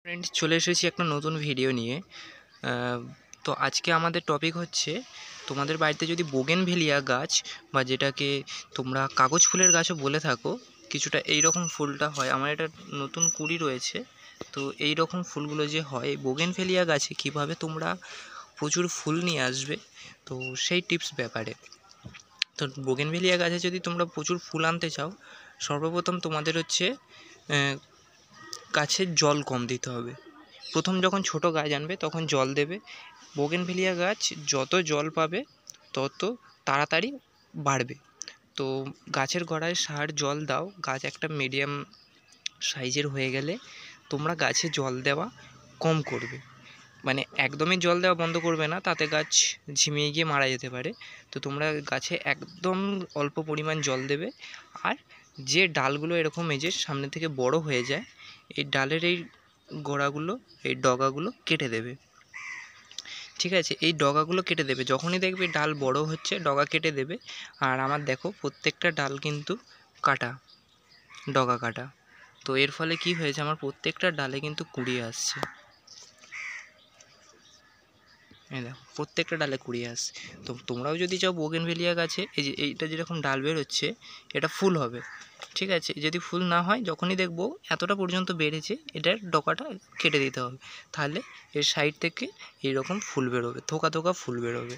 Friends, চলে এসেছি একটা নতুন ভিডিও নিয়ে। তো আজকে আমাদের টপিক হচ্ছে, তোমাদের বাড়িতে যদি বোগেনভেলিয়া গাছ বা যেটাকে তোমরা কাগজ ফুলের গাছও বলে থাকো, কিছুটা এই রকম ফুলটা হয়। আমার এটা নতুন কুড়ি রয়েছে। তো এই রকম ফুলগুলো যে হয় বোগেনভেলিয়া গাছে, কিভাবে তোমরা প্রচুর ফুল নিয়ে আসবে, তো সেই টিপস ব্যাপারে। তো বোগেনভেলিয়া গাছে যদি তোমরা প্রচুর ফুল আনতে চাও, সর্বপ্রথম তোমাদের হচ্ছে গাছের জল কম দিতে হবে। প্রথম যখন ছোট গাছ আনবে তখন জল দেবে। বোগেনভেলিয়া গাছ যত জল পাবে তত তাড়াতাড়ি বাড়বে। তো গাছের গোড়ায় সার জল দাও। গাছ একটা মিডিয়াম সাইজের হয়ে গেলে তোমরা গাছে জল দেওয়া কম করবে, মানে একদমই জল দেওয়া বন্ধ করবে না, তাতে গাছ ঝিমিয়ে গিয়ে মারা যেতে পারে। তো তোমরা গাছে একদম অল্প পরিমাণ জল দেবে। আর যে ডালগুলো এরকম মেজে সামনে থেকে বড় হয়ে যায়, এই ডালের এই গোড়াগুলো, এই ডগাগুলো কেটে দেবে। ঠিক আছে, এই ডগাগুলো কেটে দেবে। যখনই দেখবে ডাল বড় হচ্ছে ডগা কেটে দেবে। আর আমার দেখো প্রত্যেকটা ডাল কিন্তু কাটা, ডগা কাটা। তো এর ফলে কি হয়েছে, আমার প্রত্যেকটা ডালে কিন্তু কুড়ি আসছে। এই দেখো প্রত্যেকটা ডালে কুড়ি আসছে। তো তোমরাও যদি চাও বোগেনভেলিয়া গাছে এই যে এইটা যেরকম ডাল বেরোচ্ছে, এটা ফুল হবে। ঠিক আছে, যদি ফুল না হয়, যখনই দেখবো এতটা পর্যন্ত বেড়েছে, এটার ডগাটা কেটে দিতে হবে। তাহলে এর সাইড থেকে এইরকম ফুল বেরোবে, থোকা থোকা ফুল বেরোবে।